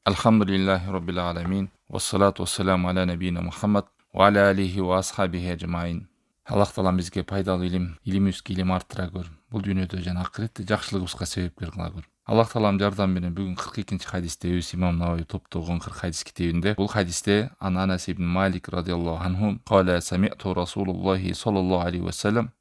Alhamdulillahi Rabbil Alamin. Wassalatu wassalamu ala nabiyina Muhammad wa ala alihi wa ashabihi ajmain. Аллах Таалам бизге пайдалуу илим, илимибизге илим арттыра көр. Бул дүйнөдө жана акыретте жакшылыгыбызга себепкер кыла көр. Аллах Таалам жардам менен бүгүн 42-чи хадистебиз Имам Навави топтогон 40 хадис китебинде. Бул хадисте Анас ибн Малик радиаллаху анху кала сами'ту Расулуллахи саллаллаху алейхи ва саллям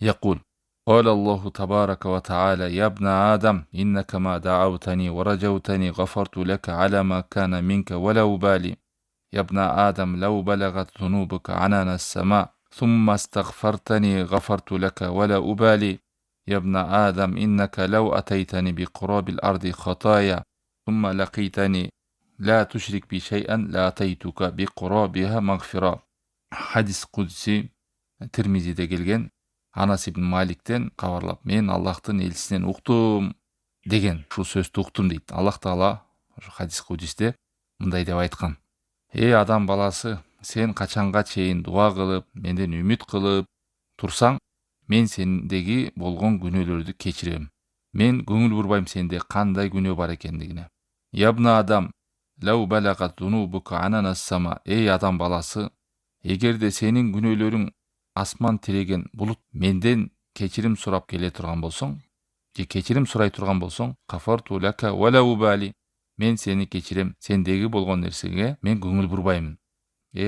يقول قال الله تبارك وتعالى يا ابن آدم إنك ما دعوتني ورجوتني غفرت لك على ما كان منك ولا أبالي يا ابن آدم لو بلغت ذنوبك عنان السماء ثم استغفرتني غفرت لك ولا أبالي يا ابن آدم إنك لو أتيتني بقراب الأرض خطايا ثم لقيتني لا تشرك بي شيئا لأتيتك بقرابها مغفرة. حديث قدسي Тирмизиде келген, Анас ибн Маликтен кабарлап, мен Аллахтын элчисинен уктум деген ушул сөздү уктум дейт. Аллах Таала ошо хадис кудисте мындай деп айткан: адам баласы, сен качанга чейин дуа кылып, менден үмүт кылып турсаң, мен сендеги болгон күнөөлөрдү кечирем. Мен көңүл бурбайм сенде кандай күнөө бар экендигине. Ябна адам, лау балагат зунубука ананас сама. Адам баласы, эгерде сенин күнөөлөрүң асман тиреген булут менден кечирим сурап келе турган болсоң, же кечирим сурай турган болсоң, кафарту лака вала убали. Мен сени кечирем, сендеги болгон нерсеге мен көңүл бурбаймын.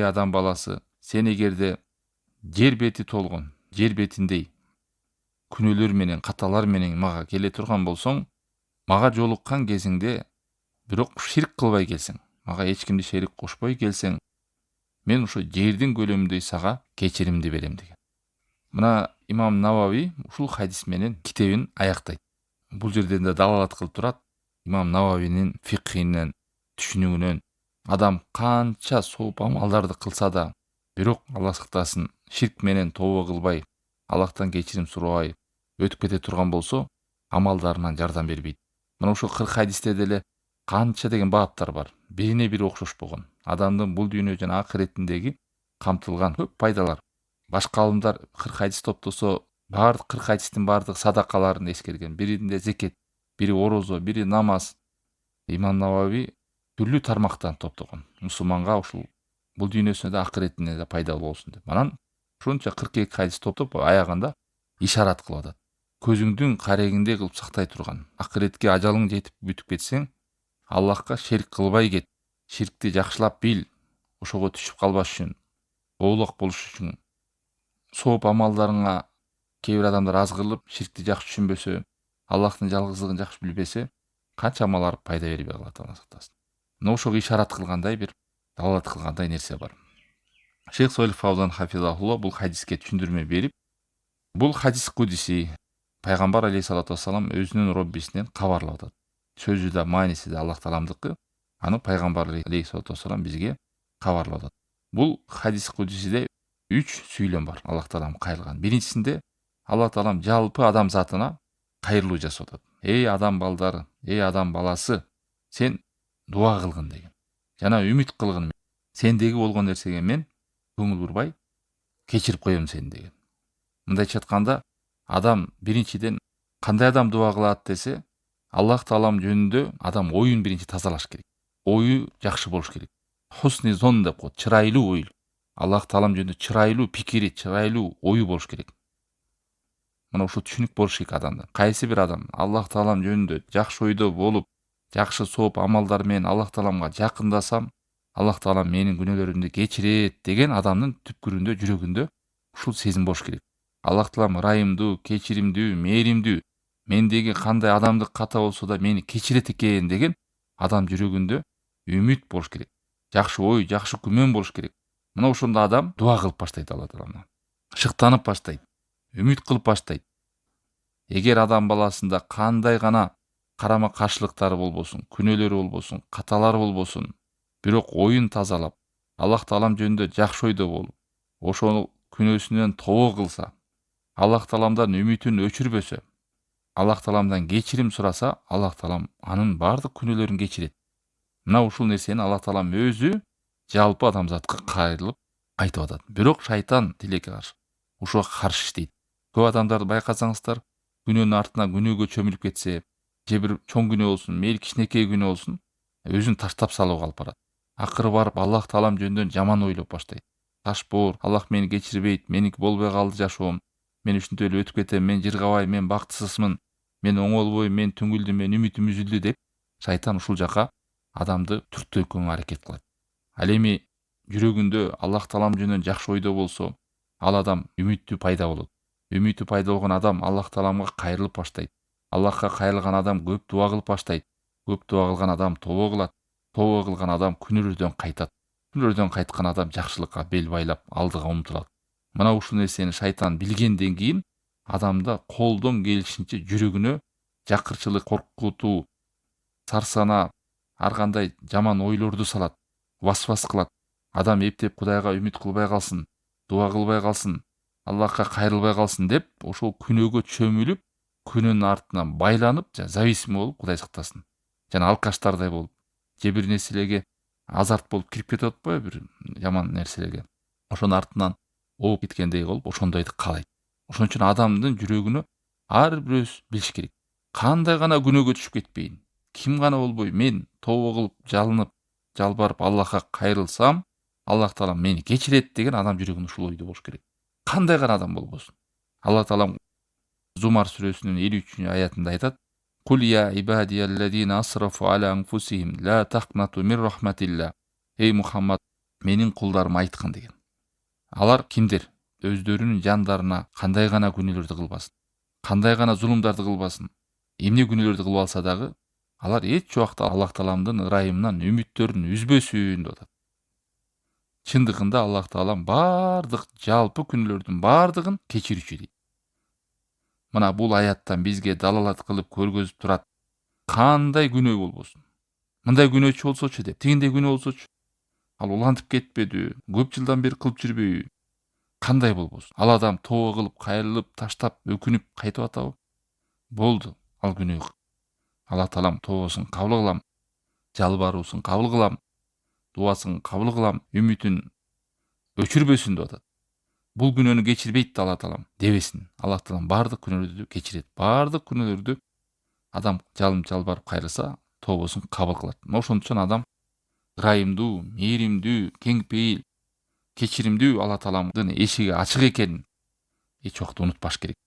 Адам баласы, сен эгерде жер бети толгон, жер бетиндей күнөөлөр менен, каталар менен мага келе турган болсоң, мага жолуккан кезиңде бирок ширк кылбай келсең, мага эч кимди шерик кошпой келсең, мен ошо жердин көлөмүндөй сага кечиримди берем деген. Мына Имам Навави ушул хадис менен китебин аяктайт. Бул жерден да далалат кылып турат. Имам Нававинин фикхинен, түшүнүгүнөн адам канча сооп амалдарды кылса да, бирок Аллах сактасын, ширк менен тобо кылбай, Аллахтан кечирим сурабай өтүп кете турган болсо, амалдарынан жардам бербейт. Мына ушул 40 хадисте деле канча деген баптар бар. Бирине бири окшошпогон. Адамдын бул дүйнө жана акыретиндеги камтылган көп пайдалар. Башка алымдар 40 хадис топтосо, бардык 40 хадистин бардык садакаларын эскерген. Биринде зекет, бири орозо, бири намаз. Имам Навави түрлүү тармактан топтогон. Мусулманга ушул бул дүйнөсүнө да акыретине да пайдалуу болсун деп. Анан ушунча 42 хадис топтоп аягында ишарат кылып атат. Көзүңдүн карегиндей кылып сактай турган, акыретке ажалың жетип бүтүп кетсең, Аллахка шерик кылбай кет. Ширкти жакшылап бил. Ошого түшүп калбаш үчүн, оолак болуш үчүн. Сооп амалдарыңа кээ бир адамдар аз кылып, ширкти жакшы түшүнбөсө, Аллахтын жалгыздыгын жакшы билбесе, канча амалар пайда бербей калат, Алла сактасын. Мына ошого ишарат кылгандай бир далалат кылгандай нерсе бар. Шейх Солих Фавзан хафизахулла бул хадиске түшүндүрмө берип, бул хадис кудиси пайгамбар алейхиссалату вассалам өзүнүн Роббисинен кабарлап атат. Сөзү да, мааниси да Аллах Тааламдыкы. Аны пайгамбар алейхиссалату вассалам бизге кабарлап атат. Бул хадис кудисиде 3 сүйлөм бар. Аллах Таалам кайрылган. Биринчисинде Аллах Таалам жалпы адам затына кайрылуу жасап атат. Адам балдары, адам баласы, сен дуа кылгын деген. Жана үмүт кылгын. Сендеги болгон нерсеге мен көңүл бурбай кечирип коем сени деген. Мындайча айтканда, адам биринчиден кандай адам дуа кылат десе, Аллах Таалам жөнүндө адам оюн биринчи тазалаш керек. Ою жакшы болуш керек. Хусни зон деп коет, чырайлуу ой. Аллах Таалам жөнүндө чырайлуу пикири, чырайлуу ою болуш керек. Мына ушул түшүнүк болуш керек адамда. Кайсы бир адам Аллах Таалам жөнүндө жакшы ойдо болуп, жакшы сооп амалдар менен Аллах Тааламга жакындасам, Аллах Таалам менин күнөөлөрүмдү кечирет деген адамдын түпкүрүндө, жүрөгүндө ушул сезим болуш керек. Аллах Таалам ырайымдуу, кечиримдүү, мээримдүү, мендеги кандай адамдык ката болсо да мени кечирет экен деген адам жүрөгүндө үмүт болуш керек. Жакшы ой, жакшы күмөн болуш керек. Мына ошондо адам дуа кылып баштайт Алла Тааламга. Шыктанып баштайт. Үмүт кылып баштайт. Эгер адам баласында кандай гана карама каршылыктары болбосун, күнөөлөрү болбосун, каталары болбосун, бирок оюн тазалап, Аллах Таалам жөнүндө жакшы ойдо болуп, ошол күнөөсүнөн тобо кылса, Аллах Тааламдан үмүтүн өчүрбөсө, Аллах Тааламдан кечирим сураса, Аллах Таалам анын бардык күнөөлөрүн кечирет. Мына ушул нерсени Аллах Таалам өзү жалпы адамзатка кайрылып айтып атат. Бирок шайтан тилекке каршы, ушуга каршы иштейт. Көп адамдарды байкасаңыздар, күнөөнүн артына күнөөгө чөмүлүп кетсе, же бир чоң күнөө болсун, мейли кичинекей күнөө болсун, өзүн таштап салууга алып барат. Акыры барып Аллах таалам жөнүндө жаман ойлоп баштайт. Ташбоор, Аллах мени кечирбейт, меники болбой калды жашоом, мен ушинтип эле өтүп кетем, мен жыргабайм, мен бактысызмын, мен оңолбойм, мен түңүлдүм, мен үмүтүм үзүлдү деп шайтан ушул жака адамды түрттөккөнгө аракет кылат. Ал эми жүрөгүндө Аллах таалам жөнүндө жакшы ойдо болсо, ал адам үмүтү пайда болот. Үмүтү пайда болгон адам Аллах тааламга кайрылып баштайт. Аллахка кайрылган адам көп дуа кылып баштайт. Көп дуа кылган адам тобо кылат. Тобо кылган адам күнөөлөрдөн кайтат. Күнөөлөрдөн кайткан адам жакшылыкка бел байлап алдыга умтулат. Мына ушул нерсени шайтан билгенден кийин адамда колдон келишинче жүрөгүнө жакырчылык, коркутуу, сарсанаа, ар кандай жаман ойлорду салат, васвас кылат. Адам эптеп Кудайга үмүт кылбай калсын, дуа кылбай калсын, Аллахка кайрылбай калсын деп ошол күнөөгө чөмүлүп, күнөөнүн артынан байланып, зависим болуп, Кудай сактасын. Жана алкаштардай болуп, же бир нерселерге азарт болуп кирип кетип атпайбы, бир жаман нерселерге. Ошонун артынан ооп кеткендей болуп, ошондойду каалайт. Ошон үчүн адамдын жүрөгүнө ар бирөөбүз билиш керек. Кандай гана күнөөгө түшүп кетпейин, ким гана болбой, мен тобо кылып, жалынып, жалбарып Аллахка кайрылсам, Аллах таалам мени кечирет деген адам жүрөгүндө ушул ойдо болуш керек. Кандай гана адам болбосун. Аллах таалам Зумар сүрөсүнүн 53-аятында айтат: "Кул я ибадияллазина асрафу аля анфусихим ла тахнату мир рахматилла". Эй Мухаммад, менин кулдарым айткын деген. Алар кимдер? Өздөрүнүн жандарына кандай гана күнөөлөрдү кылбасын, кандай гана зулумдарды кылбасын, эмне күнөөлөрдү кылып алса дагы, алар эч убакта Аллах тааламдын ырайымынан үмүттөрүн үзбөсүн деп атат. Чындыгында Аллах таалам бардык жалпы күнөөлөрдүн бардыгын кечирүүчү дейт. Мына бул аяттан бизге далалат кылып көргөзүп турат. Кандай күнөө болбосун. Мындай күнөөчү болсочу деп, тигиндей күнөө болсочу. Ал улантып кетпедиби? Көп жылдан бери кылып жүрбөйбү? Кандай болбосун. Ал адам тобо кылып, кайрылып, таштап, өкүнүп кайтып атабы? Болду, ал күнөө. Аллах таалам тобосун кабыл кылам, жалбаруусун кабыл кылам, дуасын кабыл кылам, үмүтүн өчүрбөсүн деп атат. Бул күнөөнү кечирбейт да Аллах таалам дебесин. Аллах таалам бардык күнөөлөрдү кечирет. Бардык күнөөлөрдү адам жалынып жалбарып кайрылса, тобосун кабыл кылат. Ошон үчүн адам ырайымдуу, мээримдүү, кең пейил, кечиримдүү Аллах тааламдын эшиги ачык экенин эч убакта унутпаш керек.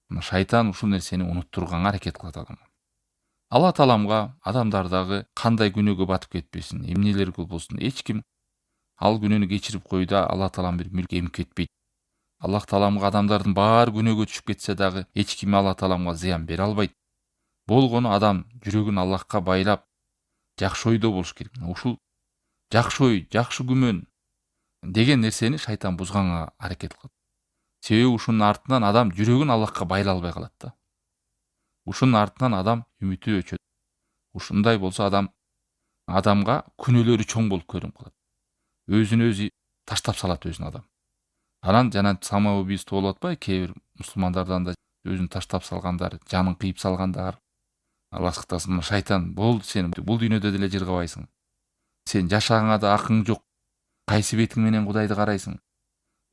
Мына шайтан ушул нерсени унуттурганга аракет кылат адамга. Аллах тааламга адамдардагы кандай күнөөгө батып кетпесин, эмнелер болбосун, эч ким ал күнөөнү кечирип койду, Аллах таалам бир мүлк эмип кетпейт. Аллах тааламга адамдардын баары күнөөгө түшүп кетсе дагы эч ким Аллах тааламга зыян бере албайт. Болгону адам жүрөгүн Аллахка байлап, жакшы ойдо болуш керек. Ушул жакшы ой, жакшы күмөн деген нерсени шайтан бузганга аракет кылат. Себеби ушунун артынан адам жүрөгүн Аллахка байлай албай калат да. Ушунун артынан адам үмүтү өчөт. Ушундай болсо адамга күнөөлөрү чоң болуп көрүнүп калат. Өзүн өзү таштап салат өзүн адам. Анан жана самоубийство болуп атпайбы? Кээ бир мусулмандардан да өзүн таштап салгандар, жанын кыйып салгандар. Аллах сактасын, шайтан, болду сен бул дүйнөдө деле жыргабайсың. Сен жашааңа да акың жок. Кайсы бетиң менен Кудайды карайсың?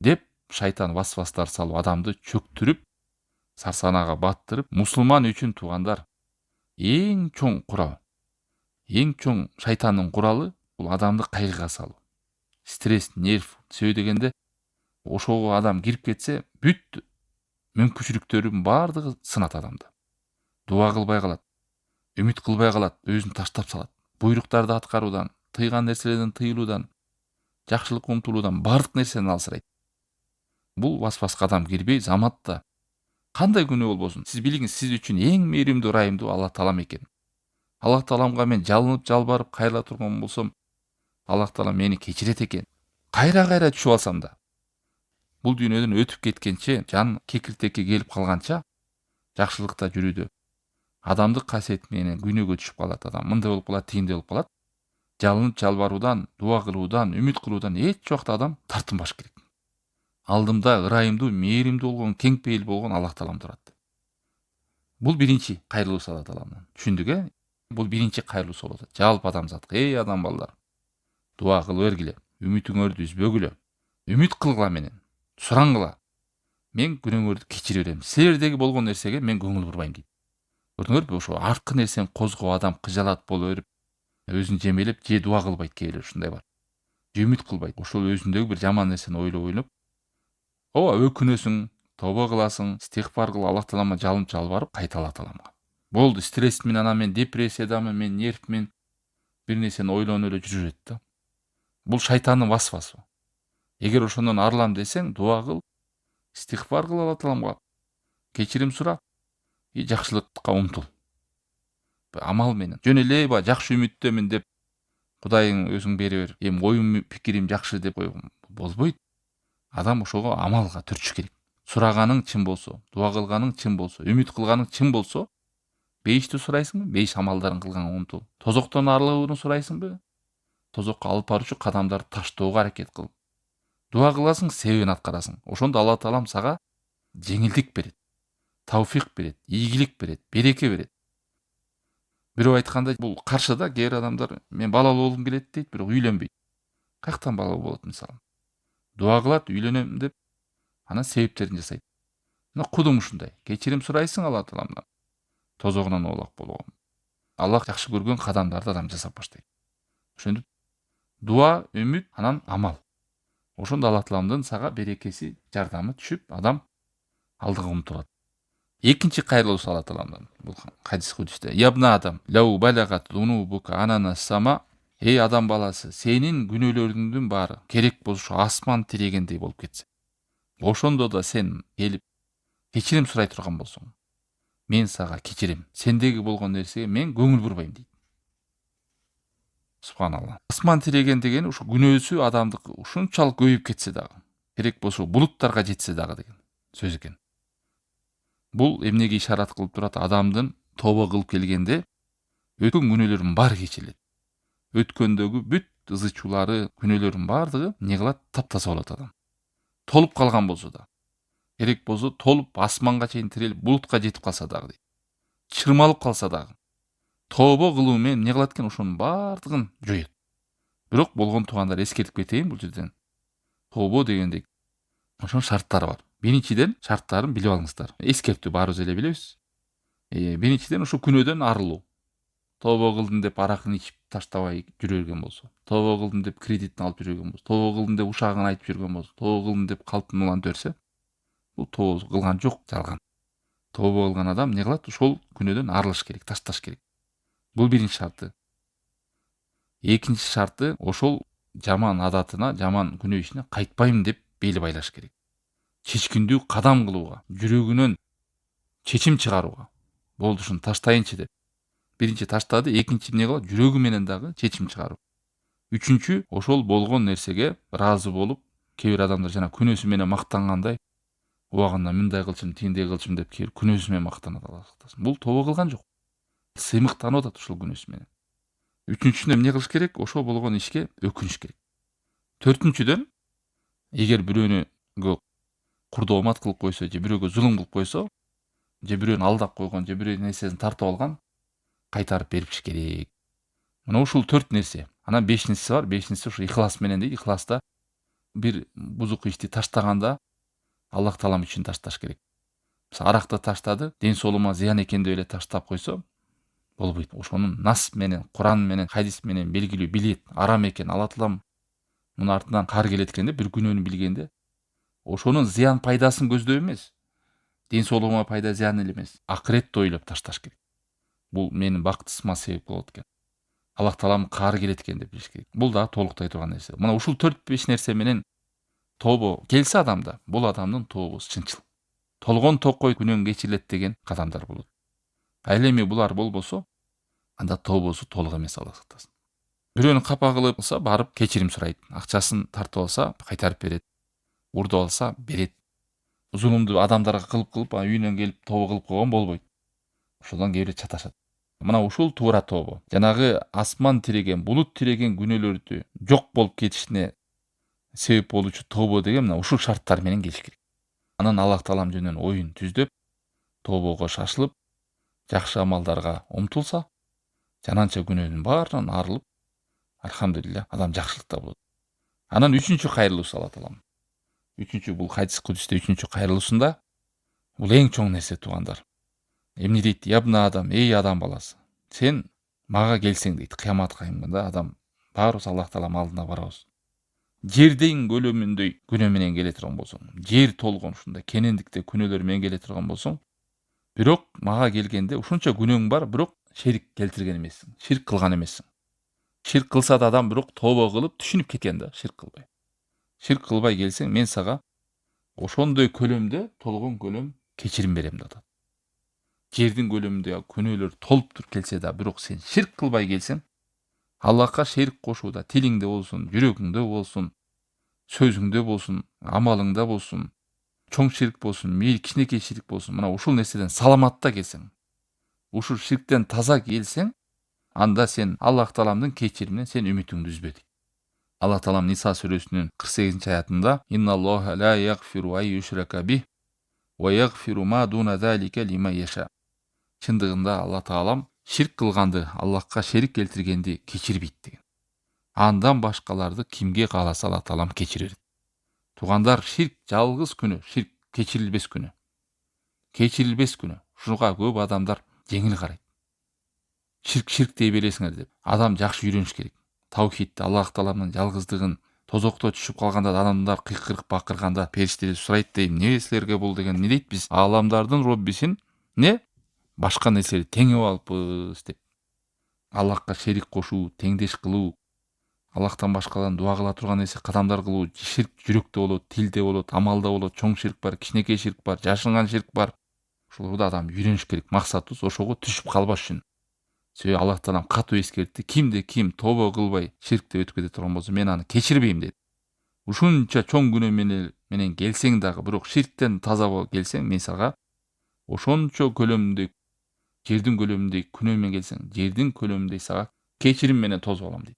Деп шайтан васвастар салып адамды чөктүрүп, сарсанага баттырып, мусулман үчүн туугандар эң чоң курал, эң чоң шайтандын куралы бул адамды кайгыга салуу. Стресс, нерв, себеби дегенде ошого адам кирип кетсе, бүт мүмкүнчүлүктөрүнүн бардыгы сынат адамда. Дуа кылбай калат, үмүт кылбай калат, өзүн таштап салат. Буйруктарды аткаруудан, тыйган нерселерден тыйылуудан, жакшылыкка умтулуудан бардык нерсени алсырайт. Бул васваска адам кирбей, заматта кандай күнөө болбосун, сиз билиңиз, сиз үчүн эң мээримдүү, ырайымдуу Аллах таалам экен. Аллах тааламга мен жалынып, жалбарып кайрыла турган болсом, Аллах таалам мени кечирет экен. Кайра түшүп алсам да, бул дүйнөдөн өтүп кеткенче, жан кекилтекке келип калганча, жакшылыкта жүрүүдө адамдык касиет менен күнөөгө түшүп калат адам. Мындай болуп калат, тигиндей болуп калат. Жалынып жалбаруудан, дуа кылуудан, үмүт кылуудан эч убакта адам тартынбаш керек. Алдымда ырайымдуу, мээримдүү болгон, кең пейил болгон Аллах таалам турат. Бул биринчи кайрылуусу Аллах тааламдан. Түшүндүк, э? Бул биринчи кайрылуусу болот. Жалпы адамзатка, эй адам балдар, дуа кыла бергиле, үмүтүңөрдү үзбөгүлө, үмүт кылгыла менен, сураңгыла. Мен күнөөңөрдү кечире берем. Силердеги болгон нерсеге мен көңүл бурбайм дейт. Көрдүңөрбү, ошо арткы нерсени козгоо адам кыжалат боло берип, өзүн жемелеп же дуа кылбайт, кээ бирөө ушундай бар. Же үмүт кылбайт. Ошол өзүндөгү бир жаман нерсени ойлоп ооба өкүнөсүң, тобо кыласың, истигфар кылып Аллах таалама жалбарып кайта Аллах тааламга. Болду, стрессмен, анан мен депрессиядамын, мен нервмен бир нерсени ойлонуп эле жүрө берет да. Бул шайтандын васвасы. Эгер ошондон арылам десең, дуа кыл, истигфар кыл Аллах тааламга, кечирим сура и жакшылыкка умтул. Амал менен. Жөн эле баягы жакшы үмүттөмүн деп Кудайың өзүң бере бер, эми оюм пикирим жакшы деп коюп болбойт. Адам ошого амалга түртүш керек. Сураганың чын болсо, дуа кылганың чын болсо, үмүт кылганың чын болсо, бейишти сурайсыңбы? Бейиш амалдарын кылганга умтул. Тозоктон арылууну сурайсыңбы? Тозокко алып баруучу кадамдарды таштоого аракет кыл. Дуа кыласың, себебин аткарасың. Ошондо Алла таалам сага жеңилдик берет, тауфик берет, ийгилик берет, береке берет. Бирөө айтканда, бул каршыда кээ бир адамдар мен балалуу болгум келет дейт, бирок үйлөнбөйт. Каяктан балалуу болот мисалы? Дуа кылат, үйлөнөм деп, анан себептерин жасайт. Мына кудум ушундай. Кечирим сурайсың Алла тааламдан. Тозогунан оолак болгон. Аллах жакшы көргөн кадамдарды адам жасап баштайт. Ошентип дуа, үмүт, анан амал. Ошондо Аллах тааламдын сага берекеси, жардамы түшүп, адам алдыга умтулат. Экинчи кайрылуусу Алла тааламдан. Бул хадис кудүстө. Ябна адам, лау балагат зунубука анана сама. Эй адам баласы, сенин күнөөлөрүңдүн баары керек болсо асман тирегендей болуп кетсе. Ошондо да сен келип кечирим сурай турган болсоң, мен сага кечирем. Сендеги болгон нерсеге мен көңүл бурбайм дейт. Субханалла. Асман тиреген деген ушу күнөөсү адамдык ушунчалык көбөйүп кетсе дагы, керек болсо булуттарга жетсе дагы деген сөз экен. Бул эмнеге ишарат кылып турат? Адамдын тобо кылып келгенде өткөн күнөөлөрүнүн баары кечирилет. Өткөндөгү бүт ызы чуулары, күнөөлөрүнүн баардыгы эмне кылат? Таптаза болот адам. Толуп калган болсо да, керек болсо толуп асманга чейин тирелип булутка жетип калса дагы, чырмалып калса дагы, тобо кылуу менен эмне кылат экен? Ошонун баардыгын жоет. Бирок болгон туугандар, эскертип кетейин бул жерден. Тобо дегенде ошонун шарттары бар. Биринчиден шарттарын билип алыңыздар. Эскертүү баарыбыз эле билебиз. Биринчиден ушу күнөөдөн арылуу. Тобо кылдым деп аракын ичип таштабай жүрө берген болсо, тобо кылдым деп кредитин алып жүрө берген болсо, тобо кылдым деп ушагын айтып жүргөн болсо, тобо кылдым деп калптын улантып берсе, бул тобо кылган жок, жалган. Тобо кылган адам эмне кылат? Ошол күнөөдөн арылыш керек, ташташ керек. Бул биринчи шарты. Экинчи шарты, ошол жаман адатына, жаман күнөө ишине кайтпайм деп бели байлаш керек. Чечкиндүү кадам кылууга, жүрөгүнөн чечим чыгарууга. Болду, ушуну таштайынчы деп. Биринчи таштады, экинчи эмне кылат? Жүрөгү менен дагы чечим чыгаруу. Үчүнчү, ошол болгон нерсеге ыраазы болуп, кээ бир адамдар жана күнөөсү менен мактангандай, убагында мындай кылчумун, тигиндей кылчумун деп кээ бир күнөөсү менен мактанат. Алла сактасын. Бул тобо кылган жок. Сыймыктанып атат ушул күнөөсү менен. Үчүнчүсүнө эмне кылыш керек? Ошол болгон ишке өкүнүш керек. Төртүнчүдөн, эгер бирөөнүгө курдоомат кылып койсо, же бирөөгө зулум кылып койсо, же бирөөнү алдап койгон, же бирөөнүн нерсесин тартып алган, кайтарып бериш керек. Мына ушул 4 нерсе. Анан 5-инчиси бар. 5-инчиси ушу ихлас менен дейт. Ихласта бир бузук ишти таштаганда Аллах таалам үчүн ташташ керек. Мисалы, аракты таштады, ден соолугума зыян экен деп эле таштап койсо болбойт. Ошонун нас менен, Куран менен, хадис менен белгилүү билет, арам экен, Алла таалам мунун артынан каар келет экен деп бир күнөөнү билгенде, ошонун зыян пайдасын көздөп эмес, ден соолугума пайда зыян эле эмес, акыретти ойлоп ташташ керек. Бул менин бактысыма себеп болот экен. Аллах таалам каар келет экен деп билиш керек. Бул дагы толуктай турган нерсе. Мына ушул 4-5 нерсе менен тобо келсе адамда, бул адамдын тобосу чынчыл. Толгон токой күнөөн кечирилет деген кадамдар болот. Ал эми булар болбосо, анда тобосу толук эмес, Алла сактасын. Бирөөнү капа кылса, барып кечирим сурайт. Акчасын тартып алса, кайтарып берет. Урдуп алса, берет. Зулумду адамдарга кылып, үйүнөн келип тобо кылып койгон болбойт. Ошодон кээ бирөө чаташат. Мына ушул туура тобо. Жанагы асман тиреген, булут тиреген күнөөлөрдү жок болуп кетишине себеп болуучу тобо деген мына ушул шарттар менен келиш керек. Анан Аллах таалам жөнүнөн оюн түздөп, тобого шашылып, жакшы амалдарга умтулса, жананча күнөөнүн баарынан арылып, альхамдулилля, адам жакшылыкта болот. Анан 3-чү кайрылуусу Алла таалам. 3-чү бул хадис кудүстө 3-чү кайрылуусунда бул эң чоң нерсе, туугандар. Эмне дейт? Ябна адам, эй адам баласы, сен мага келсең дейт, кыямат кайымында адам баарыбыз Аллах Тааланын алдына барабыз. Жердин көлөмүндөй күнөө менен келе турган болсоң, жер толгон ушундай кенендикте күнөөлөр менен келе турган болсоң, бирок мага келгенде ушунча күнөөң бар, бирок шерик келтирген эмессиң, ширк кылган эмессиң. Ширк кылса да адам бирок тобо кылып түшүнүп кеткен да, ширк кылбай. Ширк кылбай келсең, мен сага ошондой көлөмдө, толгон көлөм кечирим берем деп атат. Жердин көлөмүндө күнөөлөр толуптур келсе да, бирок сен ширк кылбай келсең, Аллахка шерик кошууда тилиңде болсун, жүрөгүңдө болсун, сөзүңдө болсун, амалыңда болсун, чоң ширк болсун, мейли кичинекей ширк болсун, мына ушул нерседен саламатта келсең, ушул ширктен таза келсең, анда сен Аллах Тааланын кечириминен сен үмүтүңдү үзбө дейт. Аллах Таалам Ниса сүрөсүнүн 48-аятында «Инналлаха ла яғфиру ай юшрака бих ва яғфиру ма дуна залика лиман яша». Чындыгында Аллах Таалам ширк кылганды, Аллахка шерик келтиргенди кечирбейт деген. Андан башкаларды кимге кааласа Аллах Таалам кечирер. Тугандар, ширк жалгыз күнөө, ширк кечирилбес күнөө. Кечирилбес күнөө. Шуга көп адамдар жеңил карайт. Ширк дей бересиңер деп. Адам жакшы үйрөнүш керек. Таухидти, Аллах Тааланын жалгыздыгын тозокто түшүп калганда адамдар кыйкырып бакырганда периштелер сурайт дейм, эмне силерге бул деген, эмне дейт, биз ааламдардын Роббисин башка нерселерди теңеп алыппыз деп. Аллахка шерик кошуу, теңдеш кылуу, Аллахтан башкаларын дуа кыла турган нерсе кадамдар кылуу, ширк жүрөктө болот, тилде болот, амалда болот, чоң ширк бар, кичинекей ширк бар, жашынган ширк бар. Ошолорду адам үйрөнүш керек. Максатыбыз ошого түшүп калбаш үчүн. Себеби Аллах Таалам катуу эскертти. Кимде ким тобо кылбай ширкте өтүп кете турган болсо, мен аны кечирбейм деди. Ушунча чоң күнөө менен келсең дагы, бирок ширктен таза болуп келсең, мен сага ошончо көлөмүндөй, жердин көлөмүндөй күнөө менен келсең, жердин көлөмүндөй сага кечирим менен тосуп алам дейт.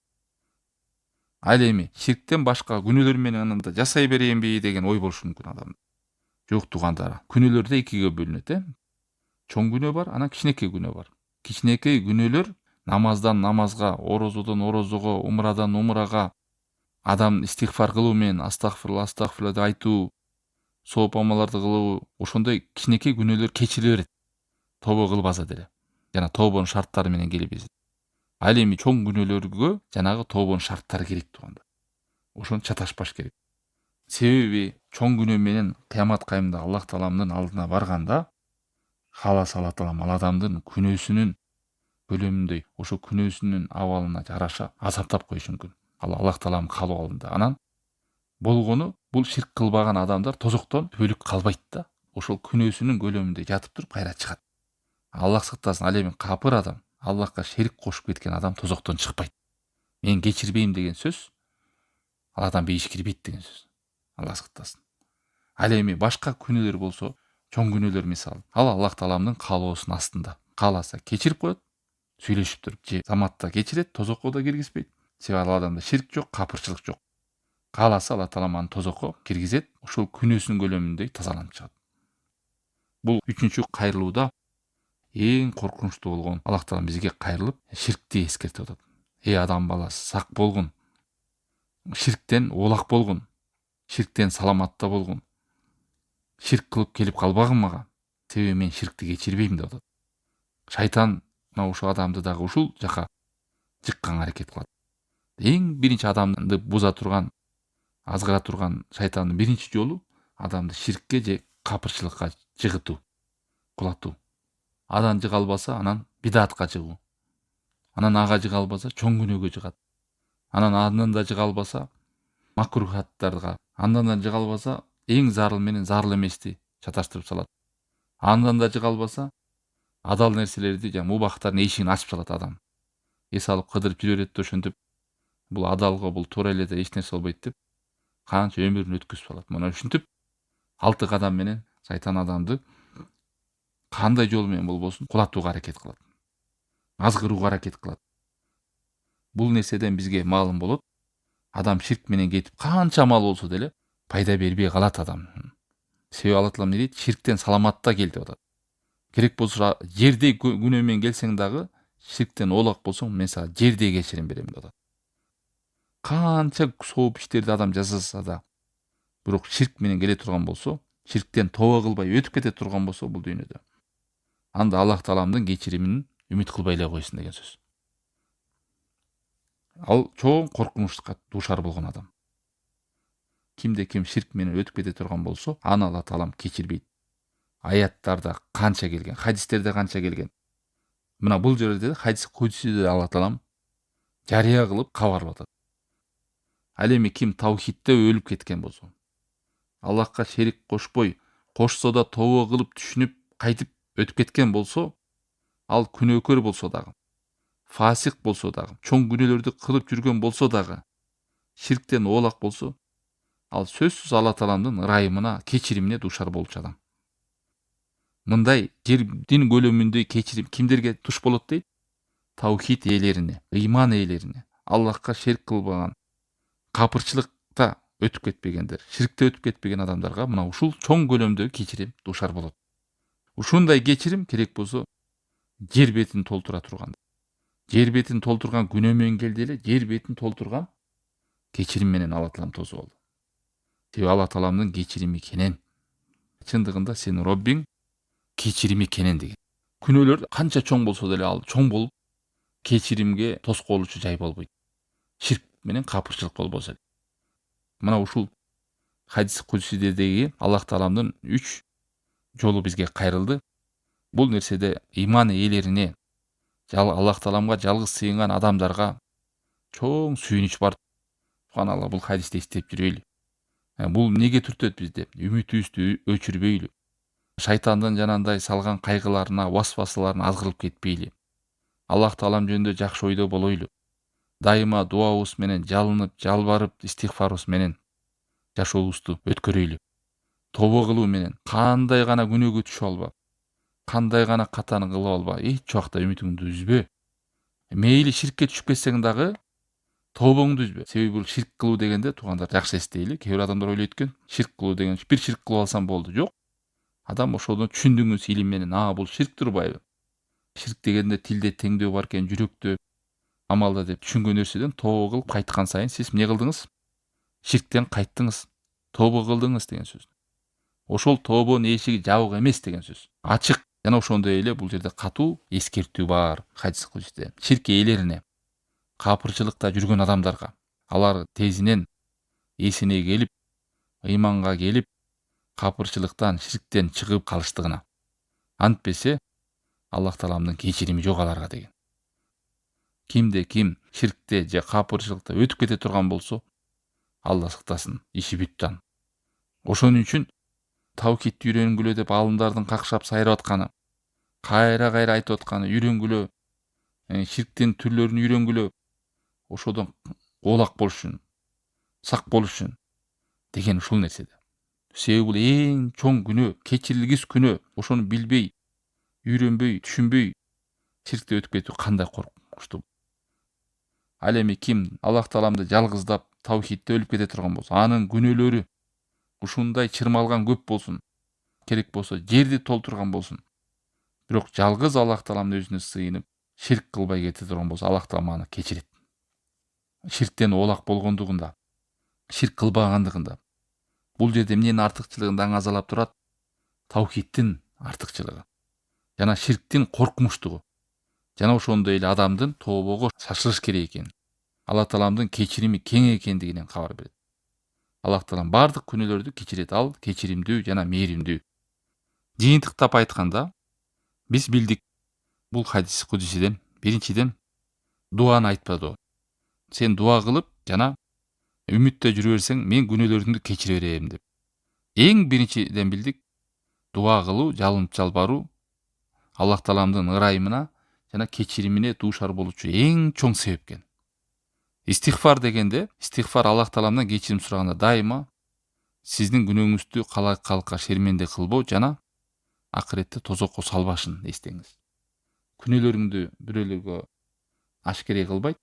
Ал эми ширктен башка күнөөлөр менен анда жасай берейинби деген ой болушу мүмкүн адамда. Жок туугандар, күнөөлөр да экиге бөлүнөт, Чоң күнөө бар, анан кичинекей күнөө бар. Кичинекей күнөөлөр намаздан намазга, орозодон орозого, умрадан умрага, адам истигфар кылуу менен астагфирулла деп айтуу, сооп амалдарды кылуу, ошондой кичинекей күнөөлөр кечириле берет. Тобо кылбаса деле. Жана тобонун шарттары менен келбесе. Ал эми чоң күнөөлөргө жанагы тобонун шарттары керек туугандар. Ошону чаташпаш керек. Себеби чоң күнөө менен кыямат кайымында Аллах Тааланын алдына барганда, кааласа Аллах Таалам ал адамдын күнөөсүнүн көлөмүндөй, ошо күнөөсүнүн абалына жараша азаптап коюшу мүмкүн. Ал Аллах Тааланын каалоо алдында. Анан болгону бул ширк кылбаган адамдар тозоктон бөлүк калбайт да. Ошол күнөөсүнүн көлөмүндө жатып туруп кайра чыгат. Аллах сактасын, ал эми капыр адам, Аллахка шерик кошуп кеткен адам тозоктон чыкпайт. Мен кечирбейм деген сөз, ал адам бейиш кирбейт деген сөз. Аллах сактасын. Ал эми башка күнөөлөр болсо, чоң күнөөлөр мисалы, ал Аллах Тааланын каалоосунун астында. Кааласа кечирип коет, сүйлөшүп туруп, же заматта кечирет, тозокко да киргизбейт. Себеби ал адамда ширк жок, капырчылык жок. Кааласа Аллах Таалам аны тозокко киргизет, ошол күнөөсүнүн көлөмүндөй тазаланып чыгат. Бул үчүнчү кайрылууда эң коркунучтуу болгон, Аллах Таалам бизге кайрылып ширкти эскертип атат. Адам баласы, сак болгун. Ширктен оолак болгун. Ширктен саламатта болгун. Ширк кылып келип калбагын мага. Себеби мен ширкти кечирбейм деп атат. Шайтан ошол адамды дагы ушул жака жыкканга аракет кылат. Эң биринчи адамды буза турган, азгыра турган шайтандын биринчи жолу адамды ширкке же капырчылыкка жыгытуу, кулатуу. Адан жыга албаса, анан бидатка жыгуу. Анан ага жыга албаса, чоң күнөөгө жыгат. Андан да жыга албаса, макрухаттарга, андан да жыга албаса, эң зарыл менен зарыл эмести чаташтырып салат. Андан да жыга албаса, адал нерселерди, мубактардын эшигин ачып салат адам. Эс алып кыдырып жүрө берет да ошентип, бул адалго, бул туура эле да эч нерсе болбойт деп, канча өмүрүн өткүзүп салат. Мына ушинтип 6 кадам менен шайтан адамды кандай жол менен болбосун кулатууга аракет кылат. Азгырууга аракет кылат. Бул нерседен бизге маалым болот. Адам ширк менен кетип канча амал болсо деле пайда бербей калат адам. Себеби Алла Таалам эмне дейт? Ширктен саламатта кел деп атат. Керек болсо жердей күнөө менен келсең дагы, ширктен оолак болсоң, мен сага жердей кечирим берем деп атат. Канча сооп иштерди адам жасаса да, бирок ширк менен келе турган болсо, ширктен тобо кылбай өтүп кете турган болсо бул дүйнөдө, анда Аллах Тааламдын кечиримин үмүт кылбай эле койсун деген сөз. Ал чоң коркунучка дуушар болгон адам. Кимде ким ширк менен өтүп кете турган болсо, аны Алла таалам кечирбейт. Аяттарда канча келген, хадистерде канча келген. Мына бул жерде хадис кудсиде Алла таалам жарыя кылып кабарлап атат. Ал эми ким таухидте өлүп кеткен болсо, Аллахка шерик кошпой, кошсо да тобо кылып түшүнүп, кайтып өтүп кеткен болсо, ал күнөөкөр болсо дагы, фасик болсо дагы, чоң күнөөлөрдү кылып жүргөн болсо дагы, ширктен оолак болсо, ал сөзсүз Алла тааламдын ырайымына, кечиримине дуушар болчу адам. Мындай жердин көлөмүндөй кечирим кимдерге туш болот дейт? Таухид ээлерине, ыйман ээлерине, Аллахка шерик кылбаган, капырчылыкта өтүп кетпегендер, ширкте өтүп кетпеген адамдарга мына ушул чоң көлөмдөгү кечирим дуушар болот. Ушундай кечирим керек болсо жер бетин толтура турган. Жер бетин толтурган күнөө менен келди эле, жер бетин толтурган кечирим менен Алла таалам тосуп алды. Себеби Алла тааламдын кечирими кенен. Чындыгында сенин Роббиң кечирими кенен деген. Күнөөлөр канча чоң болсо деле ал чоң болуп, кечиримге тоскоолчу жай болбойт. Ширк менен капырчылык болбосо. Мына ушул хадис кудсидеги Аллах тааламдын 3 жолу бизге кайрылды. Бул нерседе ыйман ээлерине, Аллах тааламга жалгыз сыйынган адамдарга чоң сүйүнүч бар. Субханалла, бул хадисти эстеп жүрөйлү. Бул эмнеге түртөт бизди? Үмүтүбүздү өчүрбөйлү. Шайтандын жанагындай салган кайгыларына, васвасаларына азгырылып кетпейли. Аллах таалам жөнүндө жакшы ойдо болойлу. Дайыма дуабыз менен жалынып, жалбарып, истигфарыбыз менен жашообузду өткөрөйлү. Тобо кылуу менен кандай гана күнөөгө түшүп алба, кандай гана катаны кылып алба, эч убакта үмүтүңдү үзбө. Мейли ширкке түшүп кетсең дагы тобоңду үзбө. Себеби бул ширк кылуу дегенде, туугандар, жакшы эстейли. Кээ бир адамдар ойлойт экен, ширк кылуу деген бир ширк кылып алсам болду. Жок. Адам ошону түшүндүңүз илим менен, бул ширк турбайбы? Ширк дегенде тилде теңдөө бар экен, жүрөктө, амалда деп түшүнгөн нерседен тобо кылып кайткан сайын сиз эмне кылдыңыз? Ширктен кайттыңыз, тобо кылдыңыз деген сөз. Ошол тобонун эшиги жабык эмес деген сөз. Ачык. Жана ошондой эле бул жерде катуу эскертүү бар хадис кудсте. Ширк ээлерине, капырчылыкта жүргөн адамдарга, алар тезинен эсине келип, ыйманга келип, капырчылыктан, ширктен чыгып калыштыгына. Антпесе Аллах тааламдын кечирими жок аларга деген. Кимде ким ширкте же капырчылыкта өтүп кете турган болсо, Алла сактасын, иши бүттү. Ошон үчүн таухидти үйрөнгүлө деп алымдардын какшап сайрап атканы, кайра айтып атканы, үйрөнгүлө, ширктин түрлөрүн үйрөнгүлө, ошодон оолак болуш үчүн, сак болуш үчүн деген ушул нерседе. Себеби бул эң чоң күнөө, кечирилгис күнөө. Ошону билбей, үйрөнбөй, түшүнбөй ширкте өтүп кетүү кандай коркунучтуу. Ал эми ким Аллах тааламды жалгыздап таухидте өлүп кете турган болсо, анын күнөөлөрү ушундай чырмалган көп болсун, керек болсо жерди толтурган болсун, бирок жалгыз Аллах тааламдын өзүнө сыйынып, ширк кылбай кете турган болсо, Аллах таалам аны кечирет. Ширктен оолак болгондугунда, ширк кылбагандыгында. Бул жерде эмненин артыкчылыгын даңазалап турат? Таухидтин артыкчылыгы. Жана ширктин коркунучтугу. Жана ошондой эле адамдын тобого шашылыш керек экен. Алла тааламдын кечирими кең экендигинен кабар берет. Аллах таалам бардык күнөөлөрдү кечирет. Ал кечиримдүү жана мээримдүү. Жыйынтыктап айтканда, биз билдик бул хадис кудсиден биринчиден дуаны айтпады. Сен дуа кылып жана үмүттө жүрө берсең, мен күнөөлөрүңдү кечире берем деп. Эң биринчиден билдик, дуа кылуу, жалынып жалбаруу Аллах тааламдын ырайымына жана кечиримине дуушар болуучу эң чоң себеп экен. Истигфар дегенде, истигфар Аллах тааламдан кечирим сураганда дайыма сиздин күнөөңүздү калкка шерменде кылбоо жана акыретте тозокко салбашын эстеңиз. Күнөөлөрүңдү бирөөлөргө ашкерей кылбайт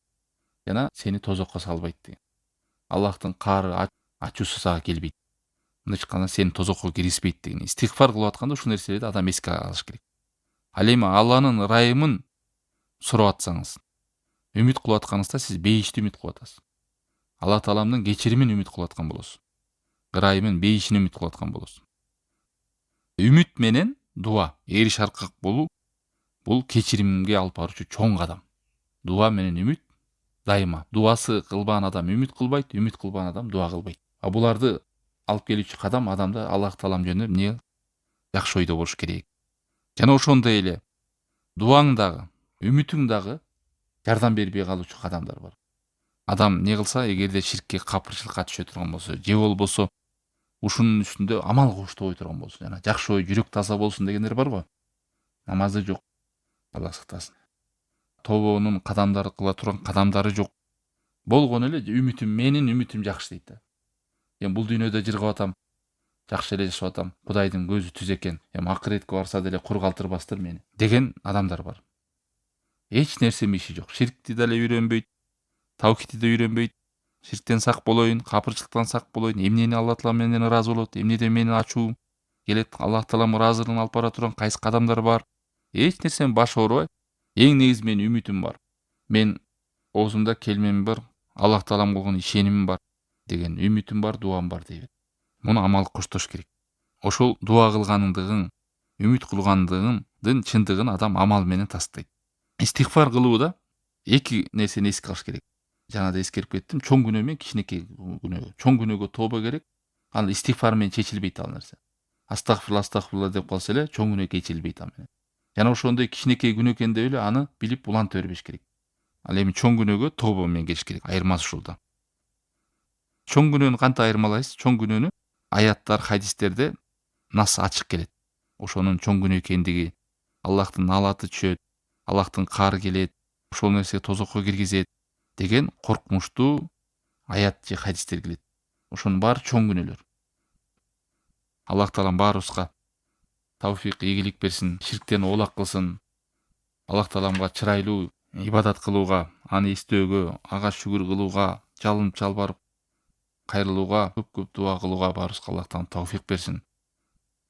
жана сени тозокко салбайт деген. Аллахтын каары ачуусу сага келбейт. Мындайча айтканда сени тозокко киргизбейт деген. Истигфар кылып атканда ушул нерселерди адам эске алыш керек. Ал эми Алланын ырайымын сурап атсаңыз, үмүт кылып атканыңызда сиз бейишти үмүт кылып атасыз. Алла тааламдын кечиримин үмүт кылып аткан болосуз. Ырайымын, бейишин үмүт кылып аткан болосуз. Үмүт менен дуа, эриш аркак болуу бул кечиримге алып баруучу чоң кадам. Дуа менен үмүт дайыма. Дуасы кылбаган адам үмүт кылбайт, үмүт кылбаган адам дуа кылбайт. Буларды алып келүүчү кадам адамда Аллах таалам жөнүндө эмне жакшы ойдо болуш керек. Жана ошондой эле дуаң дагы, үмүтүң дагы жардам бербей калуучу кадамдар бар. Адам не кылса, эгерде ширкке, капырчылыкка түшө турган болсо, же болбосо ушунун үстүндө амал коштобой турган болсо, жана жакшы ой, жүрөк таза болсун дегендер барбы? Намазы жок. Алла сактасын. Тобонун кадамдары кыла турган кадамдары жок. Болгону эле менин үмүтүм жакшы дейт да. Эми бул дүйнөдө жыргап атам, жакшы эле жашап атам, Кудайдын көзү түз экен. Эми акыретке барса деле кур калтырбастыр мени деген адамдар бар. Эч нерсенин иши жок. Ширкти деле үйрөнбөйт, таухидти да үйрөнбөйт. Ширктен сак болоюн, капырчылыктан сак болоюн, эмнени Алла таала менен ыраазы болот, эмнеден менин ачуу келет, Аллах таалам ыраазылыгын алып бара турган кайсы кадамдар бар. Эч нерсенин башы оорубай, эң негизи менин үмүтүм бар. Мен оозумда келмем бар, Аллах таалам кылган ишенимим бар деген үмүтүм бар, дуам бар дейбит. Муну амал коштош керек. Ошол дуа кылгандыгың, үмүт кылгандыгындын чындыгын адам амал менен тастайт. Истигфар кылууда эки нерсени эске алыш керек. Жана да эскерип кеттим, чоң күнөө менен кичинекей күнөө. Чоң күнөөгө тобо керек. Ал истигфар менен чечилбейт ал нерсе. Астагфирулла деп калса эле чоң күнөө кечилбейт ал менен. Жана ошондой кичинекей күнөө экен деп эле аны билип уланта бербеш керек. Ал эми чоң күнөөгө тобо менен келиш керек. Айырмасы ушул да. Чоң күнөөнү кантип айырмалайбыз? Чоң күнөөнү аяттар, хадистерде нас ачык келет. Ошонун чоң күнөө экендиги, Аллахтын налаты түшөт, Аллахтын каары келет, ошол нерсе тозокко киргизет деген коркунучтуу аят же хадистер келет. Ошонун баары чоң күнөөлөр. Аллах таалам баарыбызга тавфик, ийгилик берсин, ширктен оолак кылсын. Аллах тааламга чырайлуу ибадат кылууга, аны эстөөгө, ага шүгүр кылууга, жалынып жалбарып кайрылууга, көп дуа кылууга баарыбызга Аллах таалам тавфик берсин.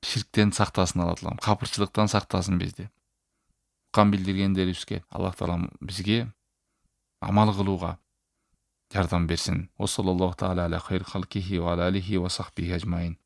Ширктен сактасын Аллах таалам, капырчылыктан сактасын бизди. Уккан билдиргендерибизге Аллах таалам бизге амал кылууга жардам берсин. Саллаллаху таала аля хайр халкихи ва аля алихи ва сахбихи ажмаин.